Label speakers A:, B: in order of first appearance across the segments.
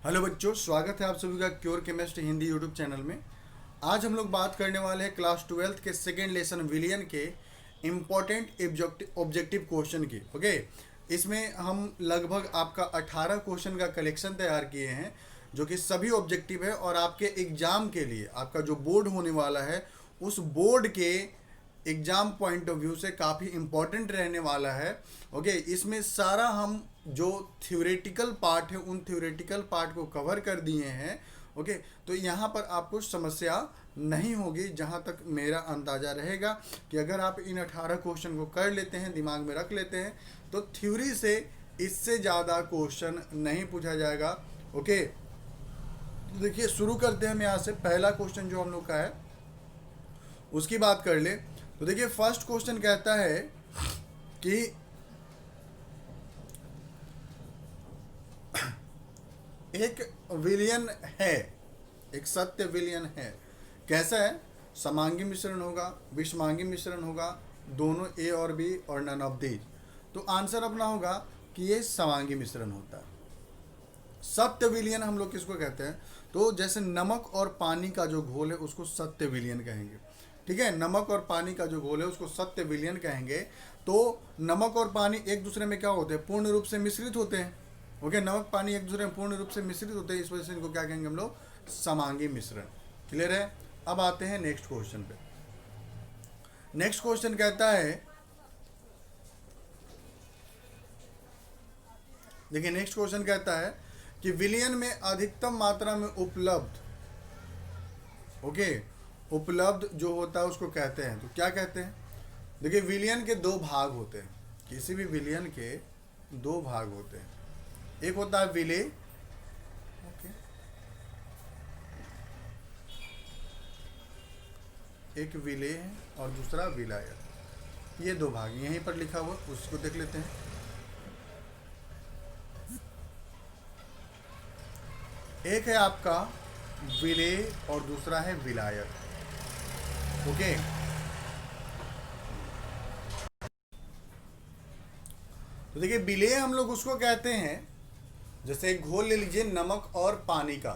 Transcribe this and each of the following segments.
A: Hello बच्चों, स्वागत है आप सभी का cure chemist Hindi YouTube channel में। आज हम लोग बात करने वाले हैं क्लास 12th के सेकेंड लेसन विलियन के इम्पोर्टेंट ऑब्जेक्टिव क्वेश्चन की। ओके, इसमें हम लगभग आपका 18 क्वेश्चन का कलेक्शन तैयार किए हैं जो कि सभी ऑब्जेक्टिव है और आपके एग्जाम के लिए आपका जो बोर्ड होने वाला है उस बोर्ड के एग्जाम पॉइंट ऑफ व्यू से काफ़ी इम्पोर्टेंट रहने वाला है। ओके, इसमें सारा हम जो थ्योरेटिकल पार्ट है उन थ्योरेटिकल पार्ट को कवर कर दिए हैं। ओके, तो यहाँ पर आपको समस्या नहीं होगी जहाँ तक मेरा अंदाज़ा रहेगा कि अगर आप इन 18 क्वेश्चन को कर लेते हैं, दिमाग में रख लेते हैं, तो थ्योरी से इससे ज़्यादा क्वेश्चन नहीं पूछा जाएगा। ओके, तो देखिए शुरू करते हैं हम यहाँ से। पहला क्वेश्चन जो हम लोग का है उसकी बात कर ले तो देखिए फर्स्ट क्वेश्चन कहता है कि एक विलियन है, एक सत्य विलियन है। कैसा है? समांगी मिश्रण होगा, विषमांगी मिश्रण होगा, दोनों ए और बी और नन ऑफ दीज। तो आंसर अपना होगा कि ये समांगी मिश्रण होता है। सत्य विलियन हम लोग किसको कहते हैं? तो जैसे नमक और पानी का जो घोल है उसको सत्य विलियन कहेंगे। ठीक है, नमक और पानी का जो घोल है उसको सत्य विलियन कहेंगे। तो नमक और पानी एक दूसरे में क्या होते हैं? पूर्ण रूप से मिश्रित होते हैं। ओके, नमक पानी एक दूसरे में पूर्ण रूप से मिश्रित होते हैं, इस वजह से इनको क्या कहेंगे हम लोग? समांगी मिश्रण। क्लियर है? अब आते हैं नेक्स्ट क्वेश्चन पे। नेक्स्ट क्वेश्चन कहता है, देखिए नेक्स्ट क्वेश्चन कहता है कि विलियन में अधिकतम मात्रा में उपलब्ध, ओके, उपलब्ध जो होता है उसको कहते हैं। तो क्या कहते हैं? देखिए विलियन के दो भाग होते हैं। किसी भी विलियन के दो भाग होते हैं। एक होता है विलेय, ओके, एक विलेय है और दूसरा विलायक। ये दो भाग यहीं पर लिखा हुआ, उसको देख लेते हैं। एक है आपका विलेय और दूसरा है विलायक। ओके, तो देखिए विलेय हम लोग उसको कहते हैं, जैसे एक घोल ले लीजिए नमक और पानी का।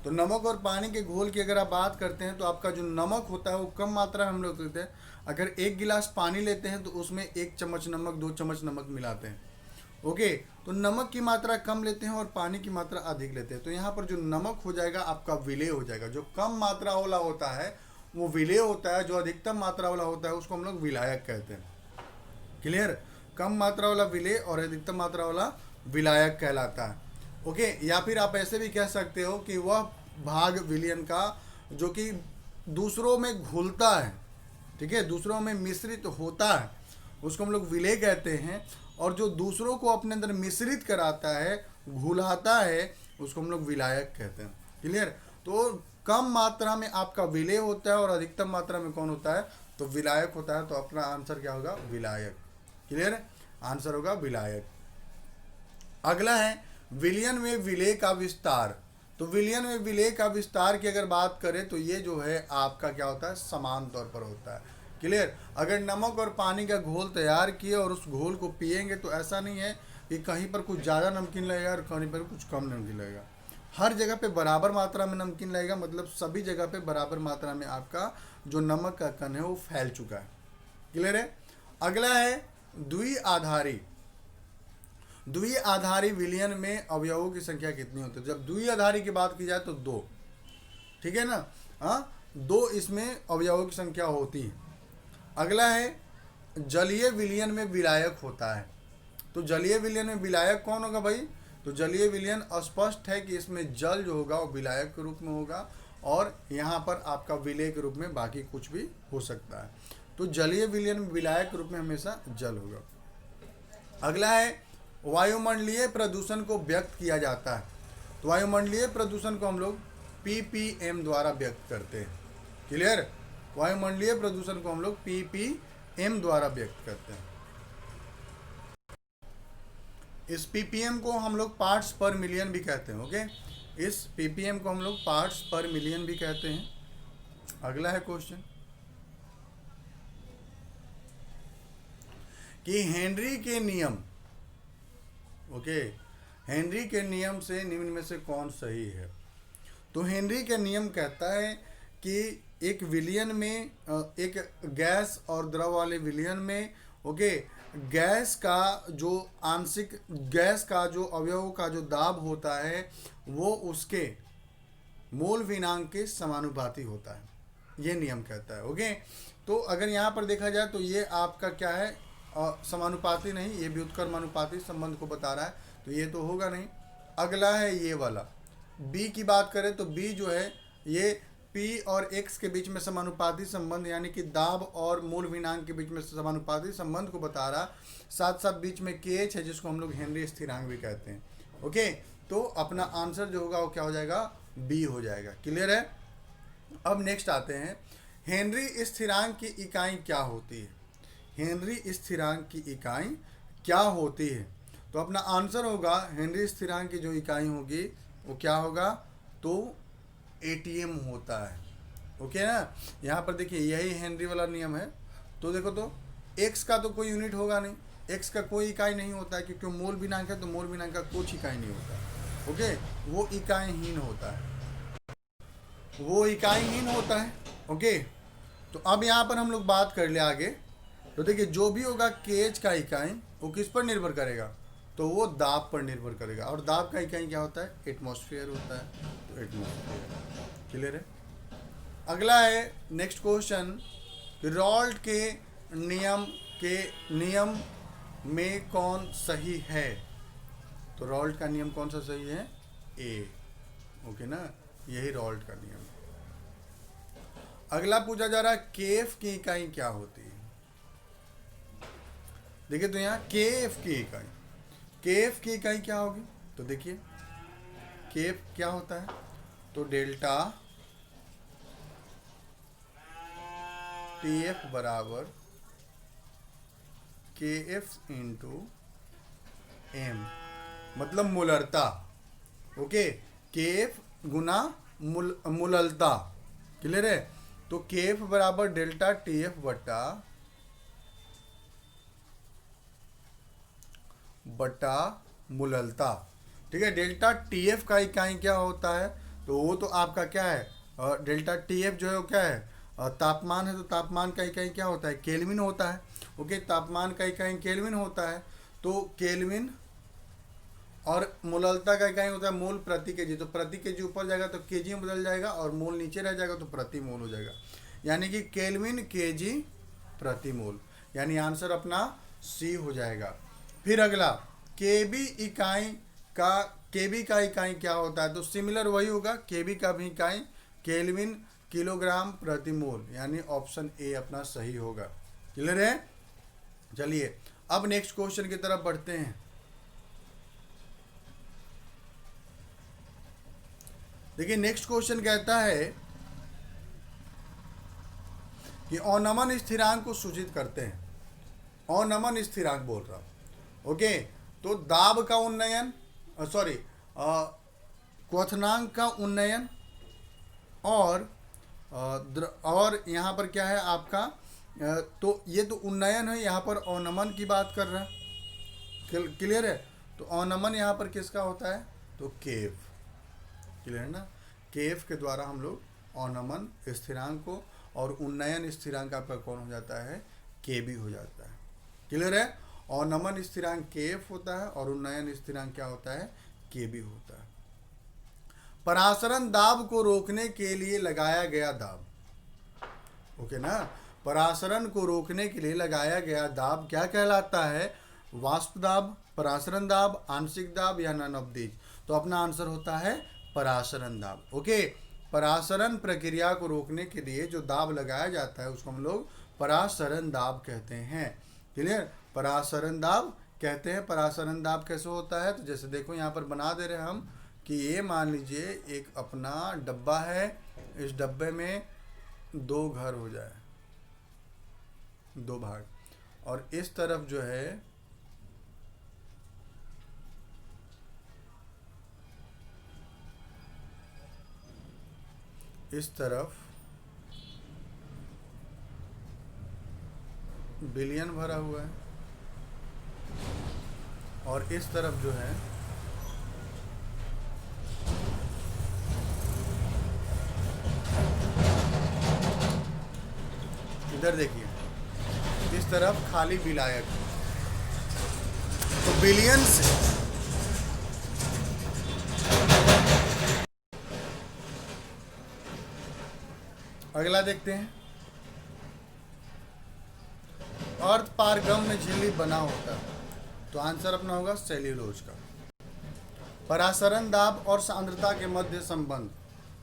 A: तो नमक और पानी के घोल की अगर आप बात करते हैं तो आपका जो नमक होता है वो कम मात्रा में हम लोग लेते हैं। अगर एक गिलास पानी लेते हैं तो उसमें 1 चम्मच नमक, 2 चम्मच नमक मिलाते हैं। ओके, तो नमक की मात्रा कम लेते हैं और पानी की मात्रा अधिक लेते हैं। तो यहाँ पर जो नमक हो जाएगा आपका विलेय हो जाएगा। जो कम मात्रा वाला होता है वो विलेय होता है, जो अधिकतम मात्रा वाला होता है उसको हम लोग विलायक कहते हैं। क्लियर? कम मात्रा वाला विलेय और अधिकतम मात्रा वाला विलायक कहलाता है। ओके, या फिर आप ऐसे भी कह सकते हो कि वह भाग विलियन का जो कि दूसरों में घुलता है, ठीक है, दूसरों में मिश्रित होता है, उसको हम लोग विलेय कहते हैं। और जो दूसरों को अपने अंदर मिश्रित कराता है, घुलाता है, उसको हम लोग विलायक कहते हैं। क्लियर? तो कम मात्रा में आपका विलेय होता है और अधिकतम मात्रा में कौन होता है? तो विलायक होता है। तो अपना आंसर क्या होगा? विलायक। क्लियर? आंसर होगा विलायक। अगला है विलियन में विलेय का विस्तार। तो विलियन में विलेय का विस्तार की अगर बात करें तो ये जो है आपका क्या होता है? समान तौर पर होता है। क्लियर? अगर नमक और पानी का घोल तैयार किए और उस घोल को पिएंगे तो ऐसा नहीं है कि कहीं पर कुछ ज़्यादा नमकीन लगेगा और कहीं पर कुछ कम नमकीन लगेगा। हर जगह पे बराबर मात्रा में नमकीन लगेगा, मतलब सभी जगह पे बराबर मात्रा में आपका जो नमक का कण है वो फैल चुका है। क्लियर है? अगला है द्विआधारी। द्विआधारी विलियन में अवयवों की संख्या कितनी होती है? जब द्विआधारी की बात की जाए तो 2, ठीक है ना? हाँ, 2 इसमें अवयवों की संख्या होती है। अगला है जलीय विलियन में विलायक होता है। तो जलीय विलियन में विलायक कौन होगा भाई? तो जलीय विलियन स्पष्ट है कि इसमें जल जो होगा वो विलायक के रूप में होगा और यहाँ पर आपका विलेय के रूप में बाकी कुछ भी हो सकता है। तो जलीय विलियन में विलायक के रूप में हमेशा जल होगा। अगला है वायुमंडलीय प्रदूषण को व्यक्त किया जाता है। तो वायुमंडलीय प्रदूषण को हम लोग ppm द्वारा व्यक्त करते हैं। क्लियर? वायुमंडलीय प्रदूषण को हम लोग ppm द्वारा व्यक्त करते हैं। इस ppm को हम लोग पार्ट्स पर मिलियन भी कहते हैं। ओके, इस ppm को हम लोग पार्ट्स पर मिलियन भी कहते हैं। अगला है क्वेश्चन कि हेनरी के नियम, ओके, हेनरी के नियम से निम्न में से कौन सही है? तो हेनरी का नियम कहता है कि एक विलयन में एक गैस और द्रव वाले विलयन में, ओके, गैस का जो आंशिक गैस का जो अवयव का जो दाब होता है वो उसके मोल विनांक के समानुपाती होता है, ये नियम कहता है। ओके, तो अगर यहाँ पर देखा जाए तो ये आपका क्या है, समानुपाती नहीं, ये व्युत्क्रमानुपाती संबंध को बता रहा है, तो ये तो होगा नहीं। अगला है ये वाला बी की बात करें तो बी जो है ये P और X के बीच में समानुपाती संबंध यानी कि दाब और मूल विनांक के बीच में समानुपाती संबंध को बता रहा, साथ साथ बीच में KH है जिसको हम लोग हेनरी स्थिरांक भी कहते हैं। ओके, तो अपना आंसर जो होगा वो क्या हो जाएगा, बी हो जाएगा। क्लियर है? अब नेक्स्ट आते हैं, हेनरी स्थिरांक की इकाई क्या होती है? हेनरी स्थिरांक की इकाई क्या होती है? तो अपना आंसर होगा हेनरी स्थिरांक की जो इकाई होगी वो क्या होगा, तो एटीएम होता है। ओके ना, यहाँ पर देखिए यही हेनरी वाला नियम है। तो देखो तो एक्स का तो कोई यूनिट होगा नहीं, एक्स का कोई इकाई नहीं होता है क्योंकि मूल बिनांक है, तो मूल बिनांक का कुछ इकाई नहीं होता। ओके, वो इकाईहीन होता है, वो इकाईहीन होता है। ओके, तो अब यहाँ पर हम लोग बात कर ले आगे। तो देखिए जो भी होगा केएच का इकाई वो किस पर निर्भर करेगा, तो वो दाब पर निर्भर करेगा, और दाब का इकाई क्या होता है, एटमॉस्फेयर होता है, तो एटमॉस्फेयर। क्लियर है? अगला है नेक्स्ट क्वेश्चन, रॉल्ट के नियम में कौन सही है? तो रॉल्ट का नियम कौन सा सही है, ए। ओके ना, यही रॉल्ट का नियम। अगला पूछा जा रहा है केएफ की इकाई क्या होती है? देखिए तो यहाँ केएफ की इकाई, केएफ की इकाई क्या होगी, तो देखिए केएफ क्या होता है, तो डेल्टा टीएफ बराबर केएफ इंटू एम, मतलब मूलरता। ओके, केएफ गुना मूललता। क्लियर है? तो केएफ बराबर डेल्टा टीएफ बटा मूललता। ठीक है, डेल्टा टीएफ का इकाई क्या होता है, तो वो तो आपका क्या है, डेल्टा टीएफ जो है वो क्या है, तापमान है, तो तापमान का इकाई क्या होता है, केल्विन होता है। ओके, तापमान का इकाई केल्विन होता है, तो केल्विन, और मूललता का इकाई होता है मोल प्रति केजी, तो प्रति केजी ऊपर जाएगा तो केजी में बदल जाएगा, और मोल नीचे रह जाएगा तो प्रति मोल हो जाएगा, यानी कि केल्विन केजी प्रति मोल, यानी आंसर अपना सी हो जाएगा। फिर अगला केबी का इकाई क्या होता है, तो सिमिलर वही होगा, केबी का भी इकाई केल्विन किलोग्राम प्रति मोल, यानी ऑप्शन ए अपना सही होगा। क्लियर है? चलिए अब नेक्स्ट क्वेश्चन की तरफ बढ़ते हैं। देखिए नेक्स्ट क्वेश्चन कहता है कि अवनमन स्थिरांक को सूचित करते हैं, अवनमन स्थिरांक बोल रहा हूं। ओके, तो दाब का उन्नयन, सॉरी क्वथनांक का उन्नयन, और यहाँ पर क्या है आपका, तो ये तो उन्नयन है, यहाँ पर अवनमन की बात कर रहा है। क्लियर है? तो अवनमन यहाँ पर किसका होता है, तो केव। क्लियर है ना, केफ के द्वारा हम लोग अवनमन स्थिरांक को, और उन्नयन स्थिरांक आपका कौन हो जाता है, केबी हो जाता है। क्लियर है? अवनमन स्थिरांक केएफ होता है और उन्नयन स्थिरांक क्या होता है, केबी होता है। परासरण दाब को रोकने के लिए लगाया गया दाब, ओके ना, परासरण को रोकने के लिए लगाया गया दाब क्या कहलाता है, वाष्प दाब, परासरण दाब, आंशिक दाब या नन ऑफ दीज। तो अपना आंसर होता है परासरण दाब। ओके, परासरण प्रक्रिया को रोकने के लिए जो दाब लगाया जाता है उसको हम लोग परासरण दाब कहते हैं। क्लियर? परासरण दाब कहते हैं। परासरण दाब कैसे होता है, तो जैसे देखो यहाँ पर बना दे रहे हैं हम कि ये मान लीजिए एक अपना डब्बा है, इस डब्बे में दो घर हो जाए, दो भाग, और इस तरफ जो है इस तरफ विलयन भरा हुआ है, और इस तरफ जो है इधर देखिए, इस तरफ खाली विलायक, तो बिलियन से अगला देखते हैं। अर्थ पारगम्य झिल्ली बना होता है, तो आंसर अपना होगा सेल्यूलोज का। परासरण दाब और सांद्रता के मध्य संबंध,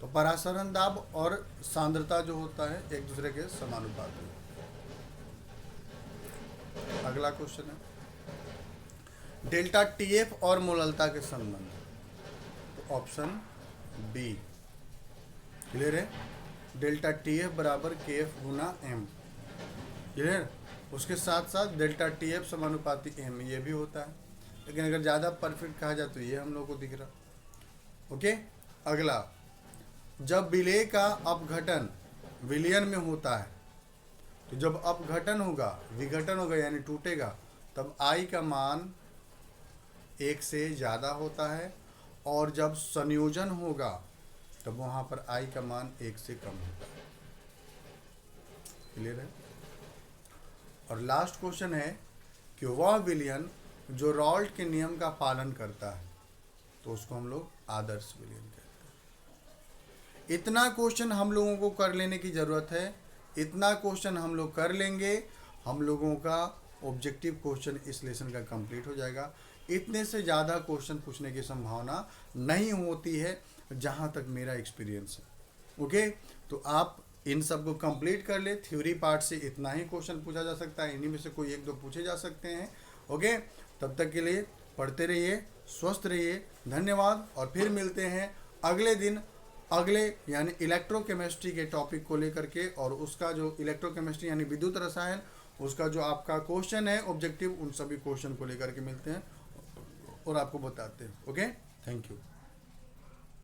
A: तो परासरण दाब और सांद्रता जो होता है एक दूसरे के समानुपाती। अगला क्वेश्चन है डेल्टा टीएफ और मोललता के संबंध, तो ऑप्शन बी क्लियर है। डेल्टा टीएफ बराबर केएफ गुना एम, क्लियर। उसके साथ साथ डेल्टा टीएफ समानुपाती एम, ये भी होता है, लेकिन अगर ज़्यादा परफेक्ट कहा जाए तो ये हम लोग को दिख रहा। ओके, अगला, जब विलेय का अपघटन विलयन में होता है, तो जब अपघटन होगा, विघटन होगा यानी टूटेगा, तब आई का मान 1 से ज़्यादा होता है, और जब संयोजन होगा तब वहाँ पर आई का मान 1 से कम होता है। क्लियर है। और लास्ट क्वेश्चन है कि वह विलयन जो रॉल्ट के नियम का पालन करता है, तो उसको हम लोग आदर्श विलयन कहते हैं। इतना क्वेश्चन हम लोगों को कर लेने की ज़रूरत है, इतना क्वेश्चन हम लोग कर लेंगे, हम लोगों का ऑब्जेक्टिव क्वेश्चन इस लेसन का कंप्लीट हो जाएगा। इतने से ज़्यादा क्वेश्चन पूछने की संभावना नहीं होती है जहाँ तक मेरा एक्सपीरियंस है। ओके, तो आप इन सब को कंप्लीट कर ले। थ्योरी पार्ट से इतना ही क्वेश्चन पूछा जा सकता है, इन्हीं में से कोई 1-2 पूछे जा सकते हैं। ओके, तब तक के लिए पढ़ते रहिए, स्वस्थ रहिए, धन्यवाद। और फिर मिलते हैं अगले दिन अगले यानी इलेक्ट्रोकेमिस्ट्री के टॉपिक को लेकर के, और उसका जो इलेक्ट्रोकेमिस्ट्री यानी विद्युत रसायन, उसका जो आपका क्वेश्चन है ऑब्जेक्टिव, उन सभी क्वेश्चन को लेकर के मिलते हैं और आपको बताते हैं। Okay, thank you.